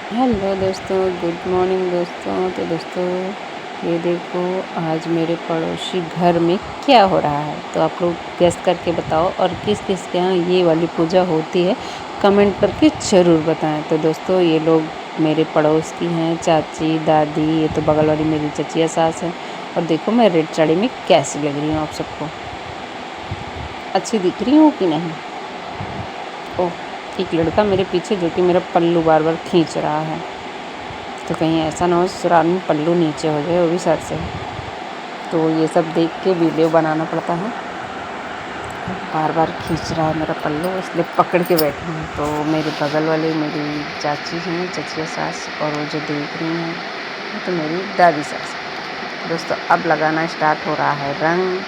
Hello दोस्तों, good morning दोस्तों। तो दोस्तों ये देखो, आज मेरे पड़ोसी घर में क्या हो रहा है, तो आप लोग गेस करके बताओ। और किस किस के यहाँ ये वाली पूजा होती है कमेंट करके ज़रूर बताएं। तो दोस्तों ये लोग मेरे पड़ोस की हैं, चाची दादी। ये तो बगल वाली मेरी चचिया सास है। और देखो मैं रेड साड़ी में कैसी लग रही हूँ, आप सबको अच्छी दिख रही हूँ कि नहीं। ओह, एक लड़का मेरे पीछे जो कि मेरा पल्लू बार बार खींच रहा है, तो कहीं ऐसा ना हो ससुराल में पल्लू नीचे हो जाए, वो भी सर से। तो ये सब देख के वीडियो बनाना पड़ता है। बार बार खींच रहा है मेरा पल्लू, इसलिए पकड़ के बैठी हूँ। तो मेरे बगल वाले मेरी चाची हैं, चचिया सास, और वो जो देख रही हैं वो तो मेरी दादी सास। दोस्तों अब लगाना स्टार्ट हो रहा है रंग,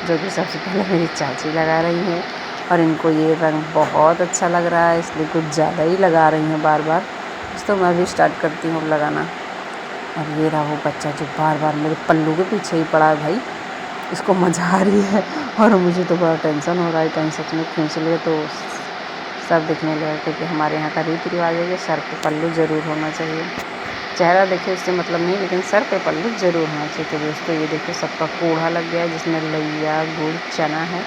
जो कि सबसे पहले मेरी चाची लगा रही है। और इनको ये रंग बहुत अच्छा लग रहा है, इसलिए कुछ ज़्यादा ही लगा रही हैं बार बार। दोस्तों मैं भी स्टार्ट करती हूँ अब लगाना। और ये रहा वो बच्चा जो बार बार मेरे पल्लू के पीछे ही पड़ा है भाई, इसको मजा आ रही है। और मुझे तो बड़ा टेंशन हो रहा है, कहीं सच में खींच लिए तो सब दिखने लगे। क्योंकि हमारे यहाँ का रीति रिवाज है कि सर पे पल्लू ज़रूर होना चाहिए। चेहरा देखे इससे मतलब नहीं, लेकिन सर पे पल्लू ज़रूर होना चाहिए। तो दोस्तों ये देखो सबका कोढ़ा लग गया है, जिसमें लैया गुड़ चना है।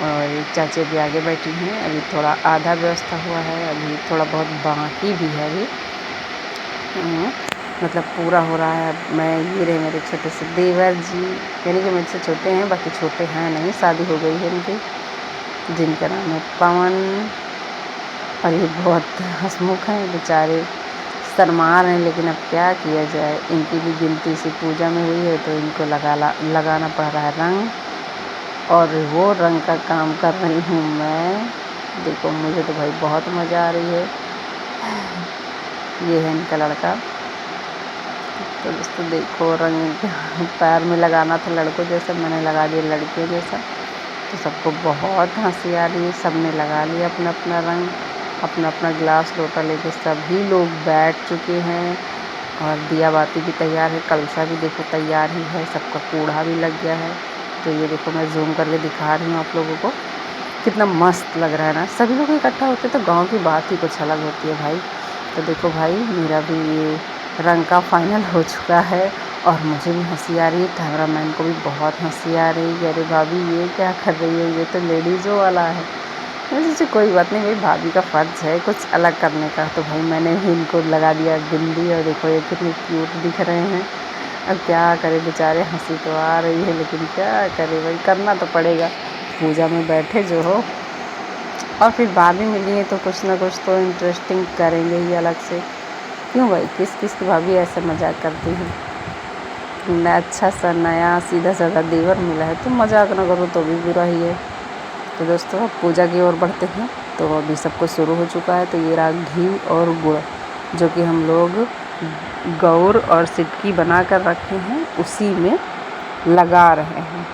और एक चाची अभी आगे बैठी हैं, अभी थोड़ा आधा व्यवस्था हुआ है, अभी थोड़ा बहुत बाकी भी है अभी। मतलब पूरा हो रहा है। मैं ये रहे मेरे छोटे से देवर जी, यानी कि मुझसे छोटे हैं, बाकी छोटे हैं नहीं, शादी हो गई है इनकी, जिनका नाम है पवन। और ये बहुत हंसमुख हैं बेचारे, शर्मा रहे हैं, लेकिन अब क्या किया जाए, इनकी भी गिनती सी पूजा में हुई है, तो इनको लगाना पड़ रहा है रंग। और वो रंग का काम कर रही हूँ मैं। देखो मुझे तो भाई बहुत मज़ा आ रही है। ये है इनका लड़का। तो दोस्तों देखो रंग इनके पैर में लगाना था लड़कों जैसा, मैंने लगा दिया लड़कियों जैसा। तो सबको बहुत हंसी आ रही है, सब ने लगा लिया अपना अपना रंग। अपना अपना गिलास लोटा लेके सभी लोग बैठ चुके हैं। और दिया बाती भी तैयार है, कलशा भी देखो तैयार ही है, सबका कूड़ा भी लग गया है। तो ये देखो मैं जूम करके दिखा रही हूँ आप लोगों को, कितना मस्त लग रहा है ना। सभी लोग इकट्ठा होते तो गांव की बात ही कुछ अलग होती है भाई। तो देखो भाई मेरा भी ये रंग का फाइनल हो चुका है। और मुझे भी हंसी आ रही है, कैमरामैन को भी बहुत हंसी आ रही है। अरे भाभी ये क्या कर रही है, ये तो लेडीज़ों वाला है। मैं सोची कोई बात नहीं भाई, भाभी का फ़र्ज़ है कुछ अलग करने का। तो भाई मैंने भी इनको लगा दिया बिंदी, और देखो ये कितने क्यूट दिख रहे हैं। अब क्या करें बेचारे, हंसी तो आ रही है लेकिन क्या करें भाई, करना तो पड़ेगा, पूजा में बैठे जो हो। और फिर भाभी मिली है तो कुछ ना कुछ तो इंटरेस्टिंग करेंगे ही अलग से। क्यों भाई, किस किस की भाभी ऐसे मजाक करती हैं। अच्छा सा नया सीधा साधा देवर मिला है तो मजाक ना करो तो भी बुरा ही है। तो दोस्तों अब पूजा की ओर बढ़ते हैं। तो अभी सब कुछ शुरू हो चुका है। तो ये रहा घी और गुड़, जो कि हम लोग गौर और सिटकी बना कर रखे हैं, उसी में लगा रहे हैं।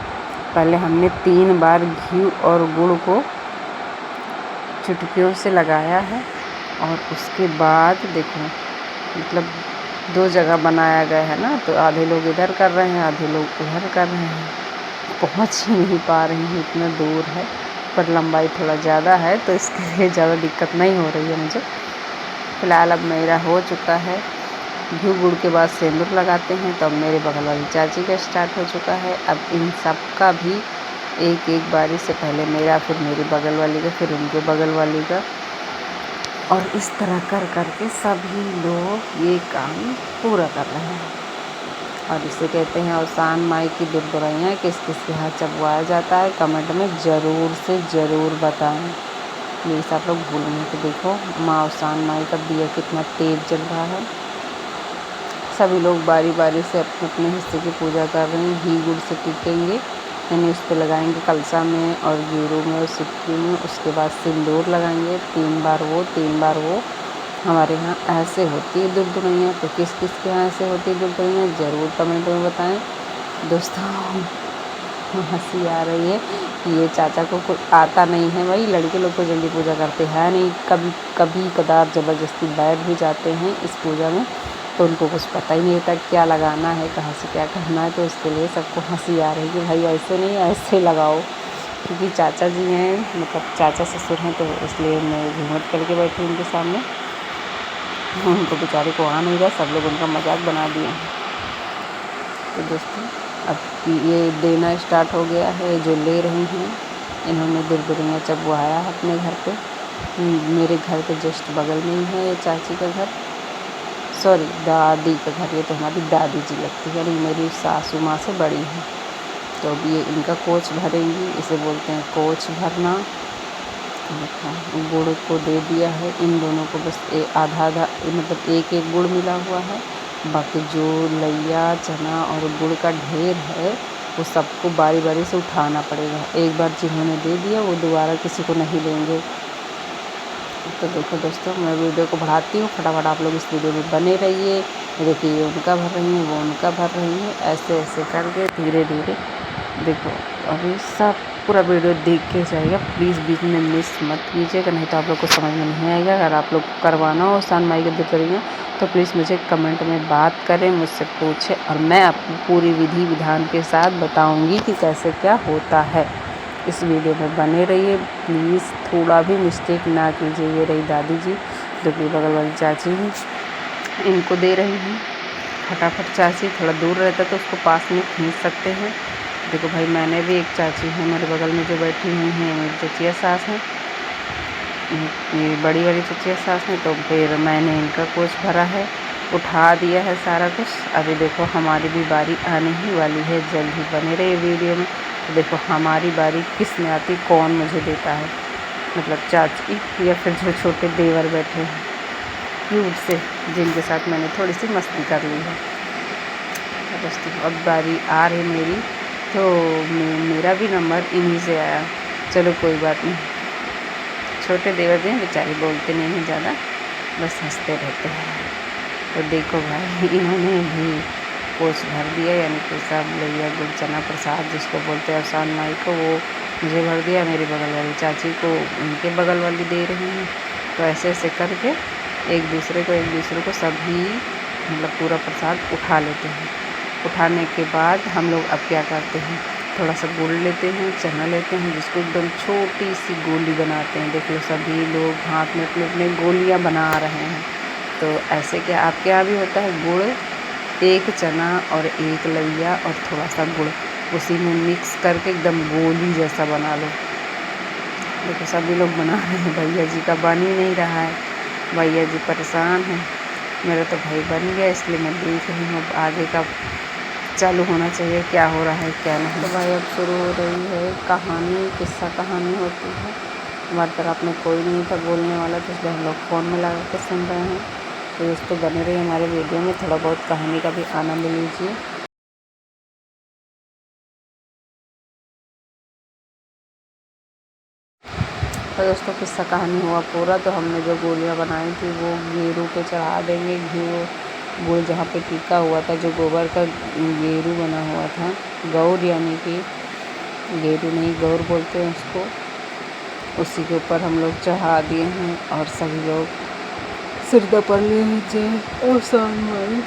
पहले हमने 3 बार घी और गुड़ को चुटकियों से लगाया है। और उसके बाद देखो मतलब 2 जगह बनाया गया है ना, तो आधे लोग इधर कर रहे हैं, आधे लोग उधर कर रहे हैं। पहुंच ही नहीं पा रही हूँ, इतना दूर है, पर लंबाई थोड़ा ज़्यादा है, तो इसके लिए ज़्यादा दिक्कत नहीं हो रही है मुझे। फ़िलहाल अब मेरा हो चुका है। घी गुड़ के बाद सिंदूर लगाते हैं, तो अब मेरे बगल वाली चाची का स्टार्ट हो चुका है। अब इन सब का भी एक एक बारी से, पहले मेरा, फिर मेरी बगल वाली का, फिर उनके बगल वाली का। और इस तरह कर करके सभी लोग ये काम पूरा कर रहे हैं। और इसे कहते हैं अवसान माई की दुर्दुरैयाँ। किस किस के हाथ चबवाया जाता है कमेंट में ज़रूर से ज़रूर बताएं प्लीज़, आप लोग भूलेंगे। तो देखो माँ अवसान माई का दिया कितना तेज़ जल रहा है। सभी लोग बारी बारी से अपने अपने हिस्से की पूजा कर रहे हैं। घी गुड़ से टिकेंगे, यानी उस पर लगाएंगे कलशा में और गेरू में और सिक्की में। उसके बाद सिंदूर लगाएंगे, 3 बार वो 3 बार वो। हमारे यहाँ ऐसे होती है दुर्दुरैयाँ। तो किस किस के यहाँ ऐसे होती है दुर्दुरैयाँ ज़रूर कमेंट में बताएं। दोस्तों हंसी आ रही है, ये चाचा को कुछ आता नहीं है भाई, लड़के लोग तो जल्दी पूजा करते हैं नहीं, कभी कभी कदार ज़बरदस्ती बैठ भी जाते हैं इस पूजा में, तो उनको कुछ पता ही नहीं होता क्या लगाना है, कहाँ से क्या करना है। तो इसके लिए सबको हंसी आ रही है कि भाई ऐसे नहीं ऐसे लगाओ। क्योंकि चाचा जी हैं, मतलब चाचा ससुर हैं, तो इसलिए मैं घूंघट करके बैठी उनके सामने। उनको बेचारे को आ नहीं रहा, सब लोग उनका मजाक बना दिए हैं। तो दोस्तों अब ये देना स्टार्ट हो गया है, जो ले रही हैं इन्होंने दुरदुरियाँ चबवाया है अपने घर पे। मेरे घर के जस्ट बगल में ही है ये चाची का घर, सॉरी दादी का घर। ये तो हमारी दादी जी लगती है, यानी मेरी सासू माँ से बड़ी है। तो अब ये इनका कोच भरेंगी, इसे बोलते हैं कोच भरना। गुड़ को दे दिया है इन दोनों को, बस आधा आधा मतलब एक एक गुड़ मिला हुआ है। बाकी जो लैया चना और गुड़ का ढेर है वो सबको बारी बारी से उठाना पड़ेगा। एक बार जिन्होंने दे दिया वो दोबारा किसी को नहीं देंगे। तो देखो दोस्तों, मैं वीडियो को बढ़ाती हूँ, फटाफट आप लोग इस वीडियो में बने रहिए। देखिए ये उनका भर रही हैं, वो उनका भर रही हैं, ऐसे ऐसे करके धीरे धीरे। देखो अभी सब पूरा वीडियो देख के जाइएगा, प्लीज़ बीच में मिस मत कीजिएगा, नहीं तो आप लोग को समझ में नहीं आएगा। अगर आप लोग को करवाना हो सान माई के दुरदुरियाँ तो प्लीज़ मुझे कमेंट में बात करें, मुझसे पूछें, और मैं आपको पूरी विधि विधान के साथ बताऊँगी कि कैसे क्या होता है। इस वीडियो में बने रहिए प्लीज़, थोड़ा भी मिस्टेक ना कीजिए। ये रही दादी जी जो कि बगल वाली चाची हैं, इनको दे रही हैं। फटाफट चाची थोड़ा दूर रहता तो उसको पास में खींच सकते हैं। देखो भाई, मैंने भी एक चाची है मेरे बगल में जो बैठी हुई हैं, मेरी चचिया सास हैं, ये बड़ी वाली चचिया सास हैं। तो फिर मैंने इनका कोच भरा है, उठा दिया है सारा कुछ। अभी देखो हमारी भी बारी आने ही वाली है, जल्द ही बने रहे वीडियो में। तो देखो हमारी बारी किस में आती, कौन मुझे देता है, मतलब चाची या फिर जो छोटे देवर बैठे हैं क्यूट से, जिनके साथ मैंने थोड़ी सी मस्ती कर ली है। तो दोस्तों अब बारी आ रही मेरी, तो मेरा भी नंबर इन्हीं से आया। चलो कोई बात नहीं, छोटे देवर भी हैं बेचारे, बोलते नहीं हैं ज़्यादा, बस हंसते रहते हैं। तो देखो भाई इन्होंने भी कोच भर दिया, यानी कि सब लैया गुड़ चना प्रसाद जिसको बोलते हैं अवसान माई को, वो मुझे भर दिया। मेरी बगल वाली चाची को उनके बगल वाली दे रही हैं। तो ऐसे ऐसे करके एक दूसरे को सभी मतलब पूरा प्रसाद उठा लेते हैं। उठाने के बाद हम लोग अब क्या करते हैं, थोड़ा सा गुड़ लेते हैं, चना लेते हैं, जिसको एकदम छोटी सी गोली बनाते हैं। देख लो सभी लोग हाथ में अपने अपने गोलियाँ बना रहे हैं। तो ऐसे क्या आपके यहाँ भी होता है, गुड़, एक चना और एक लैया और थोड़ा सा गुड़, उसी में मिक्स करके एकदम गोली जैसा बना लो। देखो सभी लोग बना रहे हैं, भैया जी का बन ही नहीं रहा है, भैया जी परेशान हैं। मेरा तो भाई बन गया, इसलिए मैं देख रही हूँ आगे का चालू होना चाहिए, क्या हो रहा है क्या नहीं। तो भाई अब शुरू हो रही है कहानी, किस्सा कहानी होती है। हमारी तरफ में कोई नहीं था बोलने वाला, तो इसलिए हम लोग फ़ोन में लगा के सुन रहे हैं। तो दोस्तों बने रहिए हमारे वीडियो में, थोड़ा बहुत कहानी का भी आनंद लीजिए। तो दोस्तों किस्सा कहानी हुआ पूरा, तो हमने जो गोलियां बनाई थी वो गेरू पे चढ़ा देंगे। गुड़ जहाँ पे टीका हुआ था, जो गोबर का गेरू बना हुआ था, गौर यानी कि गेरू नहीं गौर बोलते हैं उसको, उसी के ऊपर हम लोग चढ़ा दिए हैं। और सभी लोग सिरदा पर ले लीजिए और सामान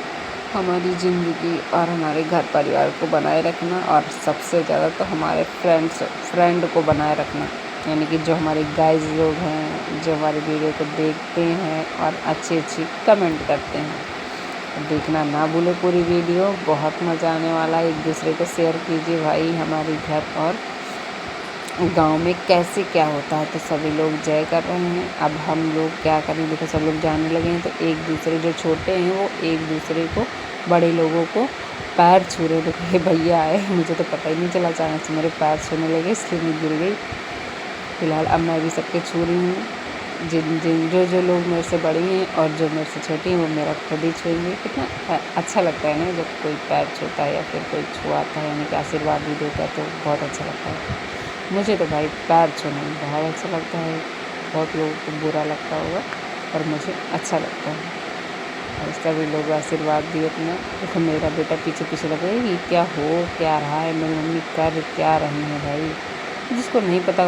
हमारी ज़िंदगी और हमारे घर परिवार को बनाए रखना, और सबसे ज़्यादा तो हमारे फ्रेंड को बनाए रखना, यानी कि जो हमारे गाइज लोग हैं, जो हमारे वीडियो को देखते हैं और अच्छी कमेंट करते हैं। देखना ना भूले पूरी वीडियो, बहुत मज़ा आने वाला है। एक दूसरे को शेयर कीजिए भाई, हमारे घर और गांव में कैसे क्या होता है। तो सभी लोग जय कर रहे हैं। अब हम लोग क्या करें, देखो सब लोग जाने लगे हैं, तो एक दूसरे जो छोटे हैं वो एक दूसरे को, बड़े लोगों को पैर छू रहे। देखो ये भैया आए, मुझे तो पता ही नहीं चला, अचानक से मेरे पैर छूने लगे, इसलिए मैं गिर गई। फिलहाल अब मैं भी सबके छू रही हूँ, जो लोग मेरे से बड़ी हैं और जो मेरे से छोटी हैं वो मेरा खुद ही छूएंगे। कितना अच्छा लगता है ना जब कोई पैर छूता है या फिर कोई छुआता है, यानी कि आशीर्वाद भी देता है, तो बहुत अच्छा लगता है। मुझे तो भाई पैर छूना बहुत अच्छा लगता है, बहुत लोगों को बुरा लगता होगा पर मुझे अच्छा लगता है। और इसका भी लोग आशीर्वाद दिए अपना। देखो मेरा बेटा पीछे पीछे लगा, ये क्या हो क्या रहा है, मेरी मम्मी कर क्या रही है भाई, जिसको नहीं पता